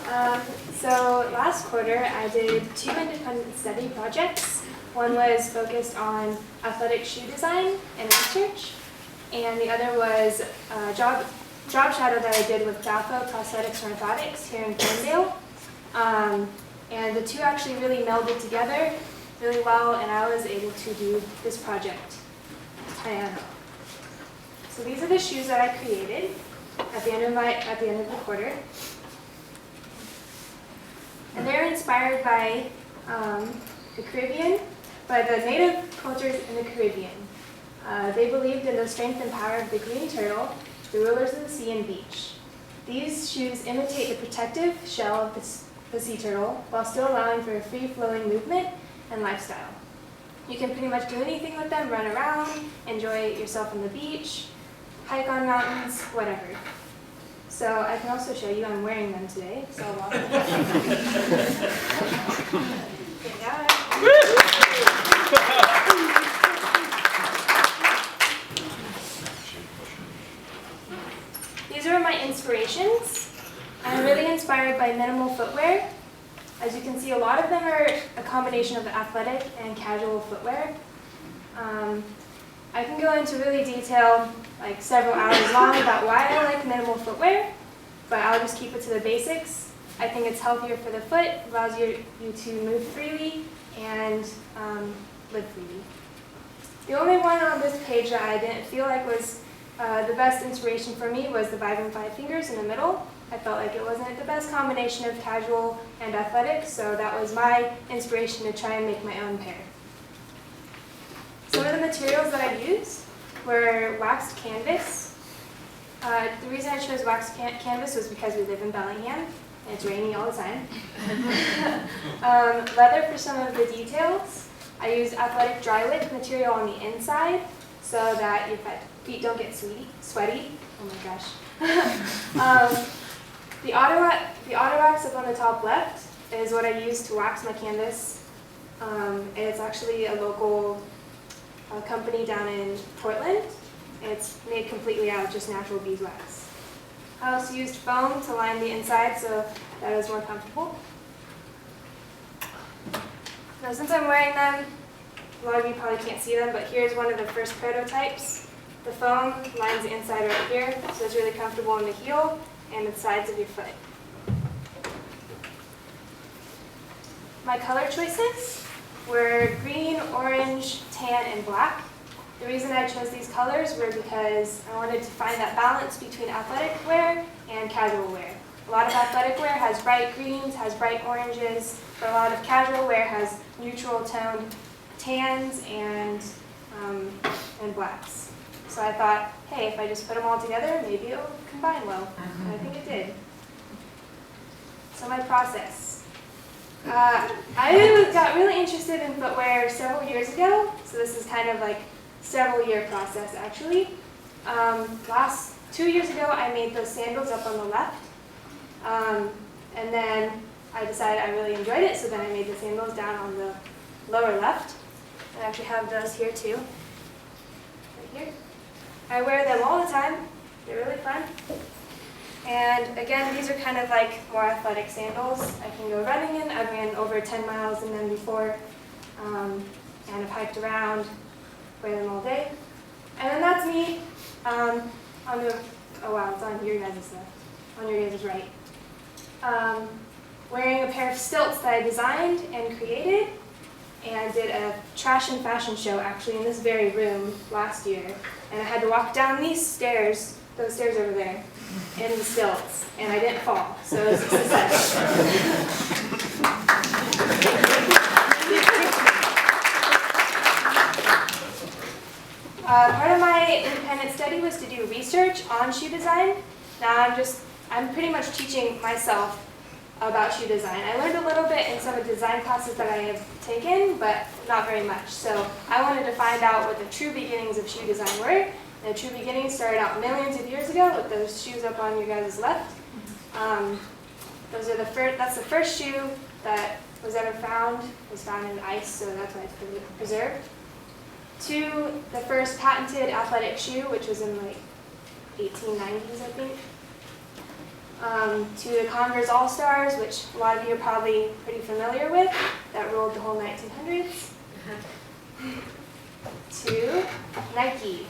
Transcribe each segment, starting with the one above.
So last quarter, I did 2 independent study projects. One was focused on athletic shoe design and research, and the other was a job shadow that I did with Balfo Prosthetics and Orthotics here in Ferndale. And the two actually really melded together really well, and I was able to do this project, Taino. So these are the shoes that I created at the end of the quarter. And they're inspired by the Caribbean, by the native cultures in the Caribbean. They believed in the strength and power of the green turtle, the rulers of the sea and beach. These shoes imitate the protective shell of the sea turtle while still allowing for a free-flowing movement and lifestyle. You can pretty much do anything with them, run around, enjoy yourself on the beach, hike on mountains, whatever. So I can also show you, I'm wearing them today, so I'll walk them. These are my inspirations. I'm really inspired by minimal footwear. As you can see, a lot of them are a combination of athletic and casual footwear. I can go into really detail, like several hours long, about why I like minimal footwear, but I'll just keep it to the basics. I think it's healthier for the foot, allows you to move freely and live freely. The only one on this page that I didn't feel like was the best inspiration for me was the Vibram 5 Fingers in the middle. I felt like it wasn't the best combination of casual and athletic, so that was my inspiration to try and make my own pair. Some of the materials that I used were waxed canvas. The reason I chose waxed canvas was because we live in Bellingham, and it's rainy all the time. Leather for some of the details. I used athletic dry wick material on the inside so that your feet don't get sweaty. Oh my gosh. The auto wax up on the top left is what I used to wax my canvas. And it's actually a local company down in Portland. It's made completely out of just natural beeswax. I also used foam to line the inside so that it was more comfortable. Now since I'm wearing them, a lot of you probably can't see them, but here's one of the first prototypes. The foam lines the inside right here, so it's really comfortable in the heel and the sides of your foot. My color choices were green, orange, tan, and black. The reason I chose these colors were because I wanted to find that balance between athletic wear and casual wear. A lot of athletic wear has bright greens, has bright oranges, but a lot of casual wear has neutral toned tans and blacks. So I thought, hey, if I just put them all together, maybe it'll combine well. And I think it did. So my process. I got really interested in footwear several years ago, so this is kind of like several-year process actually. 2 years ago, I made those sandals up on the left, and then I decided I really enjoyed it, so then I made the sandals down on the lower left. I actually have those here too, right here. I wear them all the time. They're really fun. And again, these are kind of like more athletic sandals. I can go running in. I ran over 10 miles in them before, and I've hiked around, wear them all day. And then that's me oh wow, it's on your guys' left, on your guys' right. Wearing a pair of stilts that I designed and created, and did a trash and fashion show actually in this very room last year. And I had to walk down these stairs, those stairs over there, in the stilts, and I didn't fall, so it was a success. Part of my independent study was to do research on shoe design. Now I'm pretty much teaching myself about shoe design. I learned a little bit in some of the design classes that I have taken, but not very much. So I wanted to find out what the true beginnings of shoe design were. And the true beginnings started out millions of years ago with those shoes up on your guys' left. That's the first shoe that was ever found. It was found in ice, so that's why it's preserved. To the first patented athletic shoe, which was in like 1890s, I think. to the Converse All-Stars, which a lot of you are probably pretty familiar with, that ruled the whole 1900s, to Nike.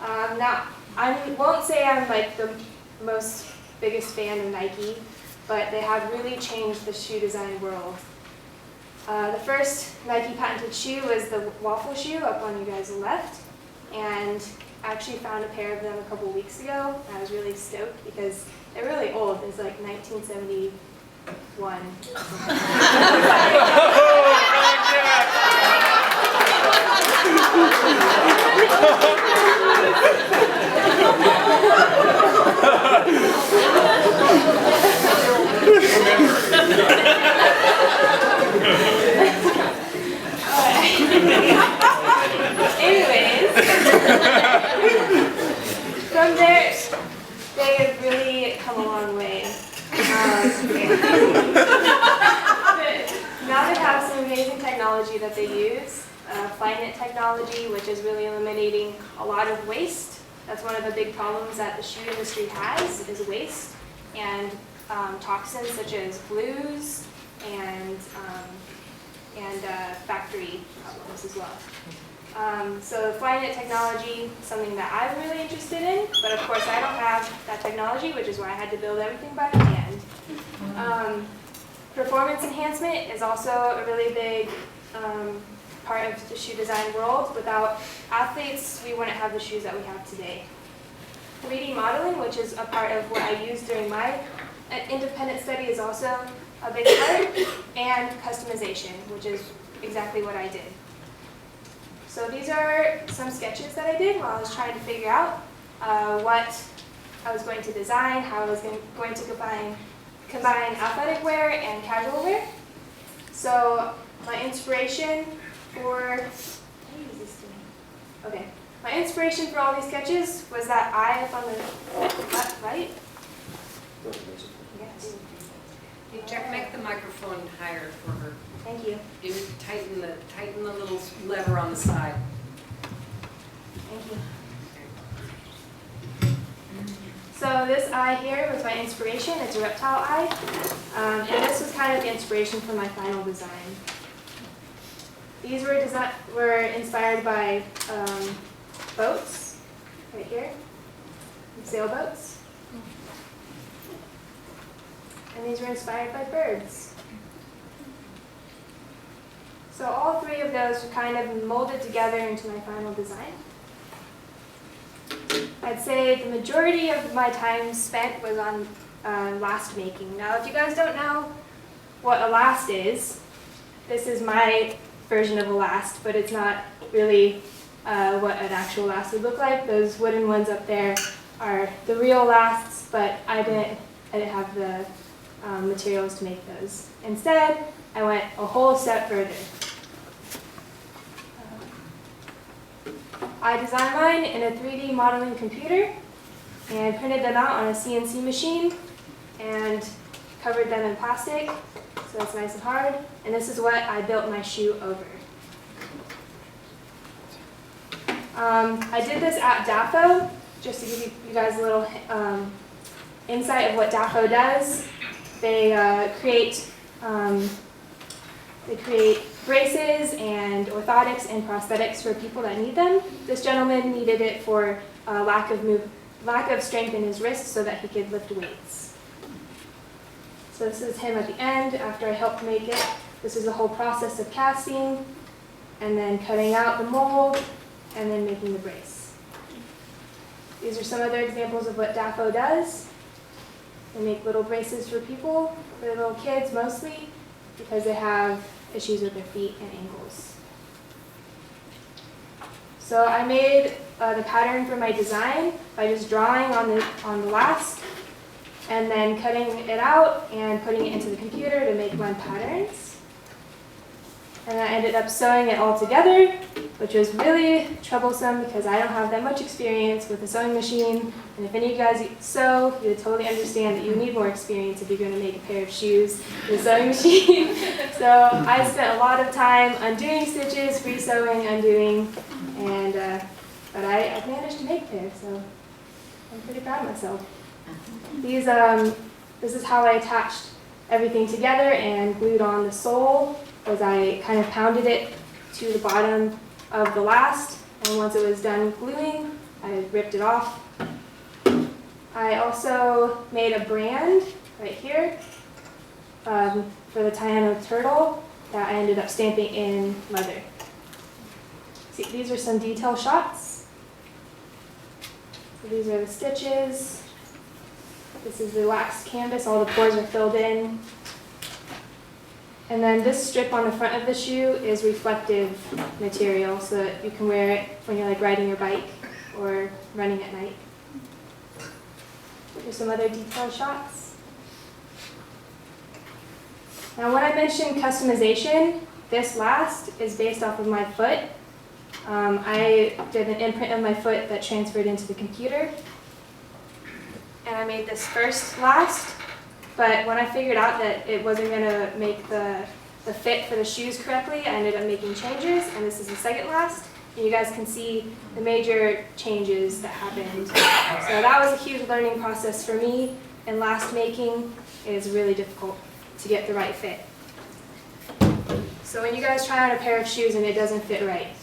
Now, I won't say I'm like the biggest fan of Nike, but they have really changed the shoe design world. The first Nike patented shoe was the waffle shoe up on you guys' left, and I actually found a pair of them a couple weeks ago. I was really stoked because they're really old. It's like 1971. Anyways, from there, they have really come a long way. Now they have some amazing technology that they use. Flyknit technology, which is really eliminating a lot of waste. That's one of the big problems that the shoe industry has, is waste and toxins such as glues and factory problems as well. So the Flyknit technology is something that I'm really interested in, but of course I don't have that technology, which is why I had to build everything by hand. Performance enhancement is also a really big part of the shoe design world. Without athletes, we wouldn't have the shoes that we have today. 3D modeling, which is a part of what I use during my independent study, is also a big part, and customization, which is exactly what I did. So these are some sketches that I did while I was trying to figure out what I was going to design, how I was going to combine athletic wear and casual wear. So my inspiration for, my inspiration for all these sketches was that eye up on the left, right? Yes. Hey, Jack, make the microphone higher for her. Thank you. You tighten the little lever on the side. Thank you. So this eye here was my inspiration. It's a reptile eye. And this was kind of the inspiration for my final design. These were inspired by boats, right here, sailboats. And these were inspired by birds. So all three of those were kind of molded together into my final design. I'd say the majority of my time spent was on last making. Now, if you guys don't know what a last is, this is my version of a last, but it's not really what an actual last would look like. Those wooden ones up there are the real lasts, but I didn't have the materials to make those. Instead, I went a whole step further. I designed mine in a 3D modeling computer and printed them out on a CNC machine and covered them in plastic so it's nice and hard. And this is what I built my shoe over. I did this at DAFO, just to give you guys a little insight of what DAFO does. They create braces and orthotics and prosthetics for people that need them. This gentleman needed it for lack of strength in his wrist so that he could lift weights. So this is him at the end after I helped make it. This is the whole process of casting and then cutting out the mold and then making the brace. These are some other examples of what DAFO does. They make little braces for people, for little kids mostly, because they have issues with their feet and ankles. So I made the pattern for my design by just drawing on the last and then cutting it out and putting it into the computer to make my patterns. And I ended up sewing it all together, which was really troublesome because I don't have that much experience with a sewing machine. And if any of you guys sew, you would totally understand that you need more experience if you're going to make a pair of shoes with a sewing machine. So I spent a lot of time undoing stitches, re-sewing, undoing, and but I managed to make a pair, so I'm pretty proud of myself. This is how I attached everything together and glued on the sole, was I kind of pounded it to the bottom of the last, and once it was done gluing, I ripped it off. I also made a brand right here for the Taino turtle that I ended up stamping in leather. See, these are some detail shots. So these are the stitches. This is the wax canvas, all the pores are filled in. And then this strip on the front of the shoe is reflective material so that you can wear it when you're like riding your bike or running at night. Here's some other detailed shots. Now when I mentioned customization, this last is based off of my foot. I did an imprint of my foot that transferred into the computer. And I made this first last, but when I figured out that it wasn't going to make the fit for the shoes correctly, I ended up making changes, and this is the second last. And you guys can see the major changes that happened. So that was a huge learning process for me, and last making is really difficult to get the right fit. So when you guys try on a pair of shoes and it doesn't fit right,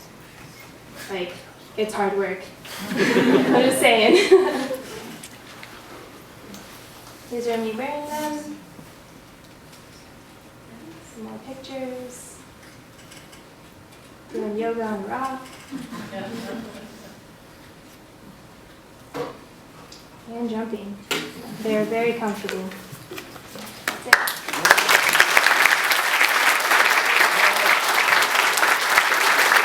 like, it's hard work. I'm just saying. These are me wearing them. Some more pictures. Doing yoga on a rock. And jumping. They are very comfortable.